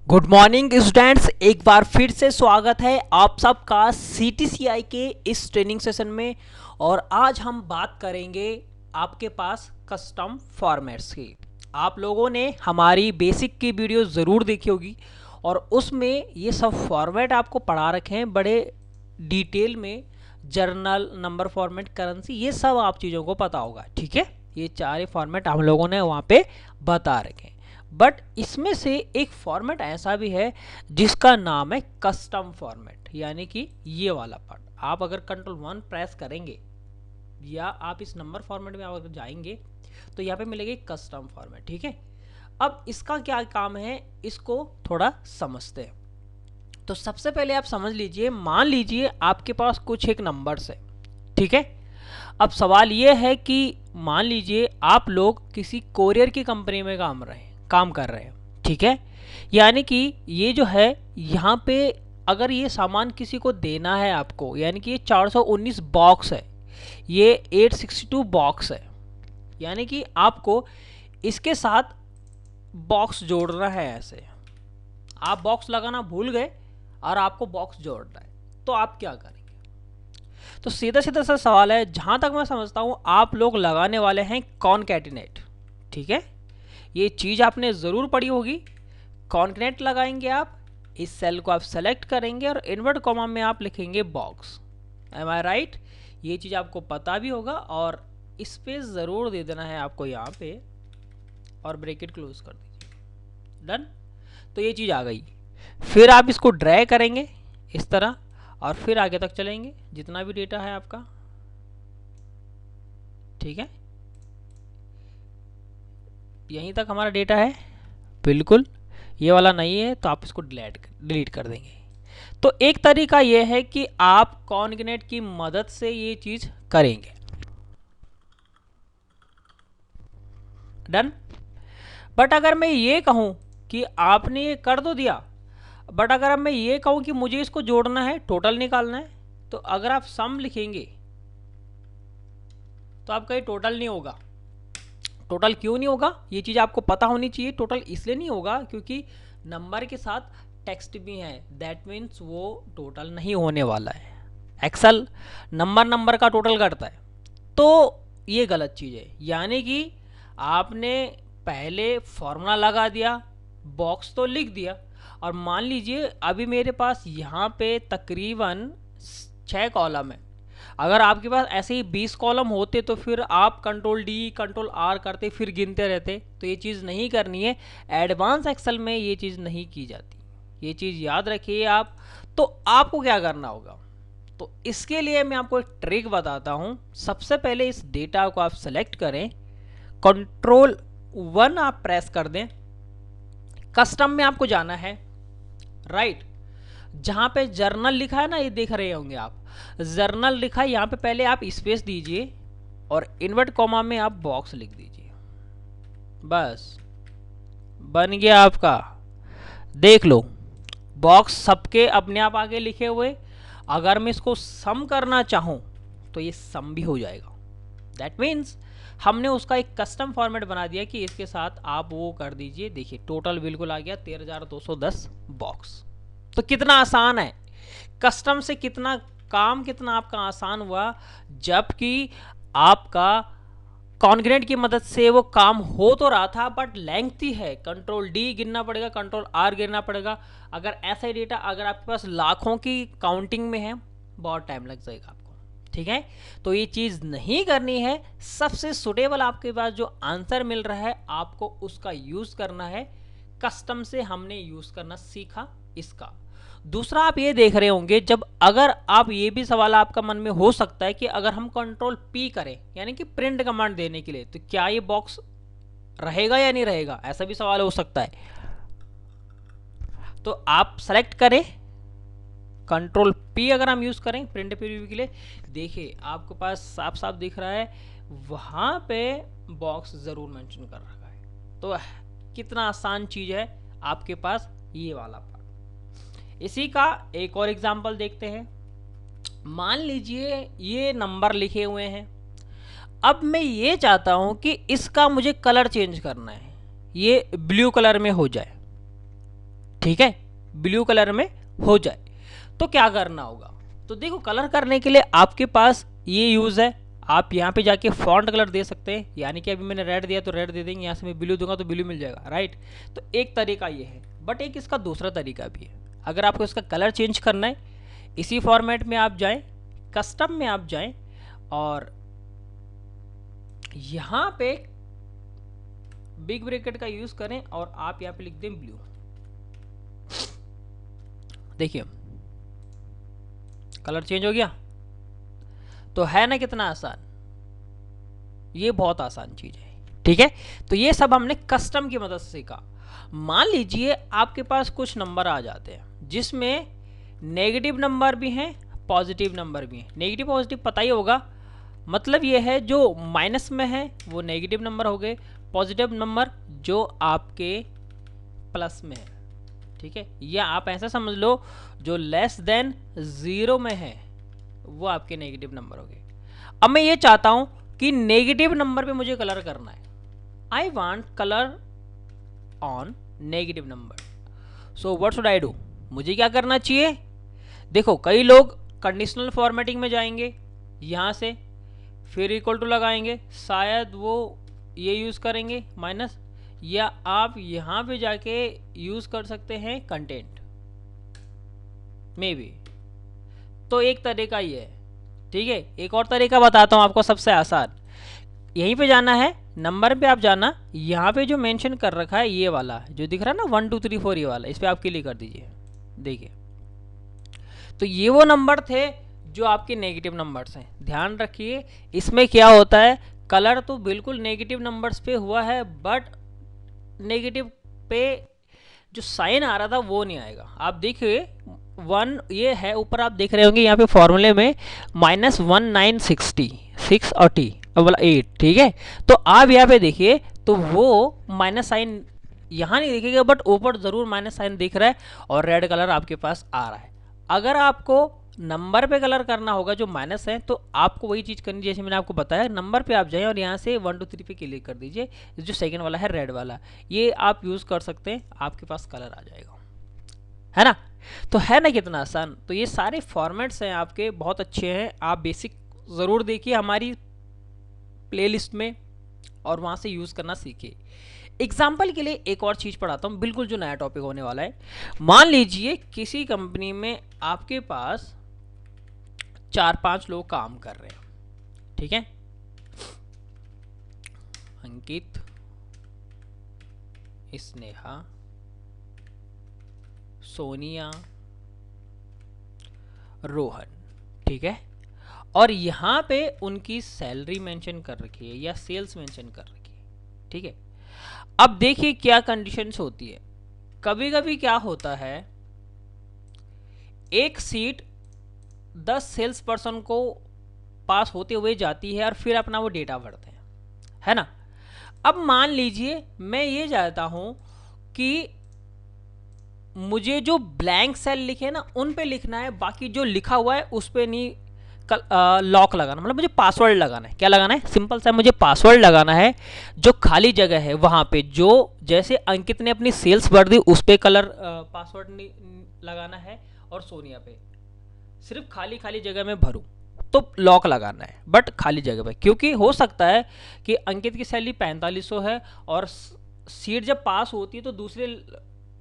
Good morning students, एक बार फिर से स्वागत है आप सबका CTCI के इस ट्रेनिंग सेशन में। और आज हम बात करेंगे आपके पास कस्टम फॉर्मेट्स की। आप लोगों ने हमारी बेसिक की वीडियो ज़रूर देखी होगी और उसमें ये सब फॉर्मेट आपको पढ़ा रखे हैं बड़े डिटेल में। जर्नल, नंबर फॉर्मेट, करेंसी, ये सब आप चीज़ों को पता होगा। ठीक है, ये चार फॉर्मेट हम लोगों ने वहाँ पे बता रखे हैं। बट इसमें से एक फॉर्मेट ऐसा भी है जिसका नाम है कस्टम फॉर्मेट, यानी कि ये वाला पार्ट। आप अगर Ctrl+1 प्रेस करेंगे या आप इस नंबर फॉर्मेट में अगर जाएंगे तो यहाँ पे मिलेगी कस्टम फॉर्मेट। ठीक है, अब इसका क्या काम है इसको थोड़ा समझते हैं। तो सबसे पहले आप समझ लीजिए, मान लीजिए आपके पास कुछ एक नंबर्स है। ठीक है, अब सवाल ये है कि मान लीजिए आप लोग किसी कोरियर की कंपनी में काम कर रहे हैं। ठीक है, यानी कि ये जो है यहाँ पे अगर ये सामान किसी को देना है आपको, यानी कि ये 419 बॉक्स है, ये 862 बॉक्स है, यानी कि आपको इसके साथ बॉक्स जोड़ना है। ऐसे आप बॉक्स लगाना भूल गए और आपको बॉक्स जोड़ना है, तो आप क्या करेंगे? तो सीधा सीधा सा सवाल है, जहाँ तक मैं समझता हूँ आप लोग लगाने वाले हैं कॉनकैटिनेट। ठीक है, ये चीज़ आपने ज़रूर पढ़ी होगी। कॉनकैटिनेट लगाएंगे आप, इस सेल को आप सेलेक्ट करेंगे और इन्वर्ट कॉमा में आप लिखेंगे बॉक्स। एम आई राइट? ये चीज़ आपको पता भी होगा और स्पेस ज़रूर दे देना है आपको यहाँ पे और ब्रैकेट क्लोज कर दीजिए। डन। तो ये चीज़ आ गई। फिर आप इसको ड्रैग करेंगे इस तरह और फिर आगे तक चलेंगे जितना भी डेटा है आपका। ठीक है, यहीं तक हमारा डेटा है, बिल्कुल ये वाला नहीं है तो आप इसको डिलीट कर देंगे। तो एक तरीका ये है कि आप कॉनकैटिनेट की मदद से ये चीज़ करेंगे। डन। बट अगर मैं ये कहूँ कि आपने ये कर तो दिया, बट अगर अब मैं ये कहूँ कि मुझे इसको जोड़ना है, टोटल निकालना है, तो अगर आप सम लिखेंगे तो आपका ये टोटल नहीं होगा। टोटल क्यों नहीं होगा ये चीज़ आपको पता होनी चाहिए। टोटल इसलिए नहीं होगा क्योंकि नंबर के साथ टेक्स्ट भी है, दैट मीन्स वो टोटल नहीं होने वाला है। एक्सेल नंबर का टोटल करता है, तो ये गलत चीज़ है। यानी कि आपने पहले फॉर्मूला लगा दिया, बॉक्स तो लिख दिया, और मान लीजिए अभी मेरे पास यहाँ पे तकरीबन 6 कॉलम है। अगर आपके पास ऐसे ही 20 कॉलम होते तो फिर आप Ctrl+D Ctrl+R करते फिर गिनते रहते। तो ये चीज़ नहीं करनी है, एडवांस एक्सेल में ये चीज़ नहीं की जाती, ये चीज़ याद रखिए आप। तो आपको क्या करना होगा, तो इसके लिए मैं आपको एक ट्रिक बताता हूँ। सबसे पहले इस डेटा को आप सेलेक्ट करें, Ctrl+1 आप प्रेस कर दें, कस्टम में आपको जाना है। राइट, जहाँ पे जर्नल लिखा है ना, ये देख रहे होंगे आप, जर्नल लिखा है, यहाँ पे पहले आप स्पेस दीजिए और इन्वर्ट कॉमा में आप बॉक्स लिख दीजिए। बस बन गया आपका। देख लो, बॉक्स सबके अपने आप आगे लिखे हुए। अगर मैं इसको सम करना चाहूँ तो ये सम भी हो जाएगा। दैट मीन्स हमने उसका एक कस्टम फॉर्मेट बना दिया कि इसके साथ आप वो कर दीजिए। देखिए टोटल बिल्कुल आ गया 13,210 बॉक्स। तो कितना आसान है, कस्टम से कितना काम, कितना आपका आसान हुआ, जबकि आपका कॉनकैटिनेट की मदद से वो काम हो तो रहा था बट लेंथी है। Ctrl+D गिनना पड़ेगा, Ctrl+R गिनना पड़ेगा। अगर ऐसा ही डेटा अगर आपके पास लाखों की काउंटिंग में है, बहुत टाइम लग जाएगा आपको। ठीक है, तो ये चीज़ नहीं करनी है। सबसे सुटेबल आपके पास जो आंसर मिल रहा है आपको उसका यूज़ करना है। कस्टम से हमने यूज़ करना सीखा इसका। दूसरा आप ये देख रहे होंगे, जब अगर आप ये भी सवाल आपका मन में हो सकता है कि अगर हम Ctrl+P करें यानी कि प्रिंट कमांड देने के लिए, तो क्या ये बॉक्स रहेगा या नहीं रहेगा, ऐसा भी सवाल हो सकता है। तो आप सेलेक्ट करें Ctrl+P, अगर हम यूज़ करें प्रिंट प्रीव्यू के लिए, देखिए आपके पास साफ साफ दिख रहा है वहाँ पे बॉक्स ज़रूर मेंशन कर रखा है। तो कितना आसान चीज़ है आपके पास ये वाला पार्ट। इसी का एक और एग्जांपल देखते हैं। मान लीजिए ये नंबर लिखे हुए हैं, अब मैं ये चाहता हूं कि इसका मुझे कलर चेंज करना है, ये ब्लू कलर में हो जाए। ठीक है, ब्लू कलर में हो जाए। तो क्या करना होगा, तो देखो कलर करने के लिए आपके पास ये यूज़ है, आप यहाँ पे जाके फॉन्ट कलर दे सकते हैं, यानी कि अभी मैंने रेड दिया तो रेड दे देंगे, यहाँ से मैं ब्लू दूंगा तो ब्लू मिल जाएगा, राइट। तो एक तरीका ये है, बट एक इसका दूसरा तरीका भी है। अगर आपको इसका कलर चेंज करना है, इसी फॉर्मेट में आप जाएं, कस्टम में आप जाएं और यहाँ पे बिग ब्रैकेट का यूज़ करें और आप यहाँ पे लिख दें ब्लू। देखिए कलर चेंज हो गया, तो है ना कितना आसान, ये बहुत आसान चीज़ है, ठीक है। तो ये सब हमने कस्टम की मदद से सीखा। मान लीजिए आपके पास कुछ नंबर आ जाते हैं जिसमें नेगेटिव नंबर भी हैं, पॉजिटिव नंबर भी हैं। नेगेटिव पॉजिटिव पता ही होगा, मतलब ये है जो माइनस में है वो नेगेटिव नंबर हो गए, पॉजिटिव नंबर जो आपके प्लस में है, ठीक है। या आप ऐसा समझ लो जो लेस देन 0 में है वो आपके नेगेटिव नंबर हो गए। अब मैं ये चाहता हूं कि नेगेटिव नंबर पे मुझे कलर करना है, I want colour on negative number, so what should I do. मुझे क्या करना चाहिए, देखो कई लोग कंडीशनल फॉर्मेटिंग में जाएंगे, यहां से फिर इक्वल टू लगाएंगे, शायद वो ये यूज़ करेंगे माइनस, या आप यहाँ पे जाके यूज़ कर सकते हैं कंटेंट मे बी। तो एक तरीका ये है, ठीक है। एक और तरीका बताता हूँ आपको सबसे आसान, यहीं पे जाना है, नंबर पे आप जाना, यहाँ पे जो मेंशन कर रखा है ये वाला जो दिख रहा है ना 1 2 3 4 ये वाला, इस पर आप क्लिक कर दीजिए। देखिए तो ये वो नंबर थे जो आपके नेगेटिव नंबर्स हैं। ध्यान रखिए इसमें क्या होता है, कलर तो बिल्कुल नेगेटिव नंबर्स पे हुआ है, बट नेगेटिव पे जो साइन आ रहा था वो नहीं आएगा। आप देखिए 1 ये है, ऊपर आप देख रहे होंगे यहाँ पे फॉर्मूले में -1960 6 और टी वाला 8, ठीक है। तो आप यहाँ पे देखिए तो वो माइनस साइन यहाँ नहीं दिखेगा, बट ऊपर ज़रूर माइनस साइन दिख रहा है और रेड कलर आपके पास आ रहा है। अगर आपको नंबर पे कलर करना होगा जो माइनस है, तो आपको वही चीज़ करनी, जैसे मैंने आपको बताया, नंबर पे आप जाएं और यहाँ से 1 2 3 पे क्लिक कर दीजिए, जो सेकंड वाला है रेड वाला, ये आप यूज़ कर सकते हैं, आपके पास कलर आ जाएगा, है ना। तो है ना कितना आसान। तो ये सारे फॉर्मेट्स हैं आपके, बहुत अच्छे हैं, आप बेसिक ज़रूर देखिए हमारी प्लेलिस्ट में और वहाँ से यूज़ करना सीखिए। एग्जाम्पल के लिए एक और चीज़ पढ़ाता हूँ, बिल्कुल जो नया टॉपिक होने वाला है। मान लीजिए किसी कंपनी में आपके पास 4-5 लोग काम कर रहे हैं, ठीक है। अंकित, स्नेहा, सोनिया, रोहन, ठीक है। और यहाँ पे उनकी सैलरी मेंशन कर रखी है या सेल्स मेंशन कर रखी है, ठीक है। अब देखिए क्या कंडीशंस होती है, कभी कभी क्या होता है, एक सीट 10 सेल्स पर्सन को पास होते हुए जाती है और फिर अपना वो डेटा भरते हैं, है ना। अब मान लीजिए मैं ये चाहता हूं कि मुझे जो ब्लैंक सेल लिखे ना उन पे लिखना है, बाकी जो लिखा हुआ है उस पे नहीं लॉक लगाना, मतलब मुझे पासवर्ड लगाना है। क्या लगाना है, सिंपल सा मुझे पासवर्ड लगाना है। जो खाली जगह है वहां पे, जो जैसे अंकित ने अपनी सेल्स भर दी उस पे कलर पासवर्ड लगाना है, और सोनिया पे सिर्फ खाली खाली जगह में भरूं तो लॉक लगाना है, बट खाली जगह पे, क्योंकि हो सकता है कि अंकित की सैलरी 4500 है और सीट जब पास होती है तो दूसरे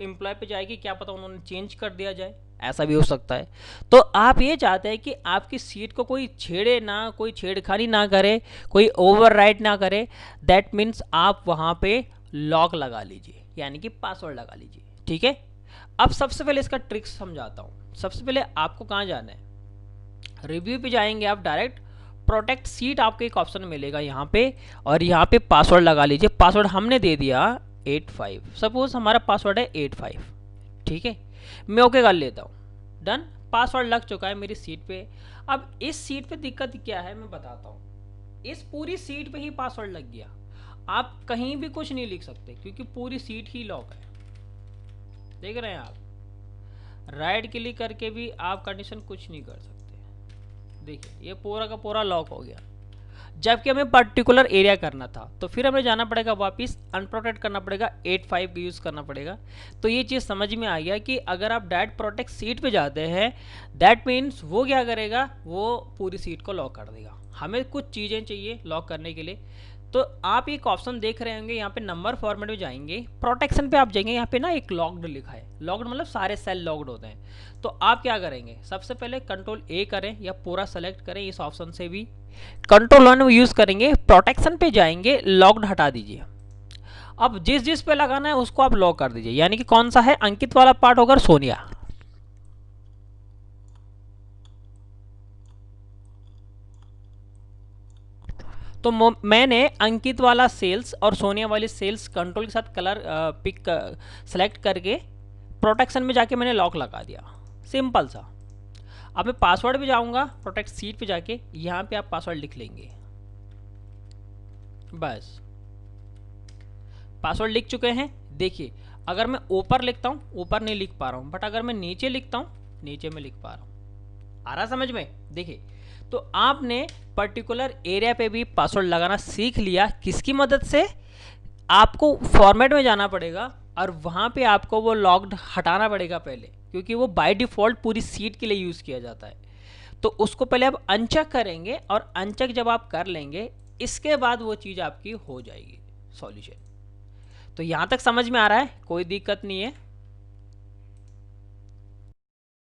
एम्प्लॉय पे जाएगी, क्या पता उन्होंने चेंज कर दिया जाए, ऐसा भी हो सकता है। तो आप ये चाहते हैं कि आपकी सीट को कोई छेड़े ना, कोई छेड़खानी ना करे, कोई ओवरराइड ना करे, दैट मीन्स आप वहाँ पे लॉक लगा लीजिए, यानी कि पासवर्ड लगा लीजिए, ठीक है। अब सबसे पहले इसका ट्रिक समझाता हूँ। सबसे पहले आपको कहाँ जाना है, रिव्यू पे जाएंगे आप, डायरेक्ट प्रोटेक्ट सीट आपको एक ऑप्शन मिलेगा यहाँ पे, और यहाँ पे पासवर्ड लगा लीजिए। पासवर्ड हमने दे दिया 85, सपोज हमारा पासवर्ड है 85, ठीक है। मैं ओके कर लेता हूँ, डन, पासवर्ड लग चुका है मेरी सीट पे। अब इस सीट पे दिक्कत क्या है मैं बताता हूँ। इस पूरी सीट पे ही पासवर्ड लग गया, आप कहीं भी कुछ नहीं लिख सकते क्योंकि पूरी सीट ही लॉक है। देख रहे हैं आप, राइट क्लिक करके भी आप कंडीशन कुछ नहीं कर सकते। देखिए ये पूरा का पूरा लॉक हो गया। जबकि हमें पर्टिकुलर एरिया करना था। तो फिर हमें जाना पड़ेगा वापस अनप्रोटेक्ट करना पड़ेगा, 85 का यूज़ करना पड़ेगा। तो ये चीज़ समझ में आ गया कि अगर आप डायरेक्ट प्रोटेक्ट सीट पे जाते हैं, दैट मीन्स वो क्या करेगा, वो पूरी सीट को लॉक कर देगा। हमें कुछ चीज़ें चाहिए लॉक करने के लिए। तो आप एक ऑप्शन देख रहे होंगे, यहाँ पे नंबर फॉर्मेट में जाएंगे, प्रोटेक्शन पे आप जाएंगे, यहाँ पे ना एक लॉक्ड लिखा है। लॉक्ड मतलब सारे सेल लॉक्ड होते हैं। तो आप क्या करेंगे, सबसे पहले कंट्रोल ए करें या पूरा सेलेक्ट करें, इस ऑप्शन से भी कंट्रोल वन यूज़ करेंगे, प्रोटेक्शन पे जाएंगे, लॉक्ड हटा दीजिए। अब जिस जिस पे लगाना है उसको आप लॉक कर दीजिए। यानी कि कौन सा है, अंकित वाला पार्ट होगा, सोनिया। तो मैंने अंकित वाला सेल्स और सोनिया वाली सेल्स कंट्रोल के साथ कलर पिक सेलेक्ट करके प्रोटेक्शन में जाके मैंने लॉक लगा दिया, सिंपल सा। अब मैं पासवर्ड पे जाऊंगा, प्रोटेक्ट सीट पे जाके यहाँ पे आप पासवर्ड लिख लेंगे, बस पासवर्ड लिख चुके हैं। देखिए अगर मैं ऊपर लिखता हूँ, ऊपर नहीं लिख पा रहा हूँ, बट अगर मैं नीचे लिखता हूँ, नीचे में लिख पा रहा हूँ। आ रहा समझ में? देखिए तो आपने पर्टिकुलर एरिया पे भी पासवर्ड लगाना सीख लिया। किसकी मदद से? आपको फॉर्मेट में जाना पड़ेगा और वहाँ पे आपको वो लॉक्ड हटाना पड़ेगा पहले, क्योंकि वो बाय डिफ़ॉल्ट पूरी सीट के लिए यूज़ किया जाता है। तो उसको पहले आप अनचेक करेंगे और अनचेक जब आप कर लेंगे, इसके बाद वो चीज़ आपकी हो जाएगी सॉल्यूशन। तो यहाँ तक समझ में आ रहा है? कोई दिक्कत नहीं है।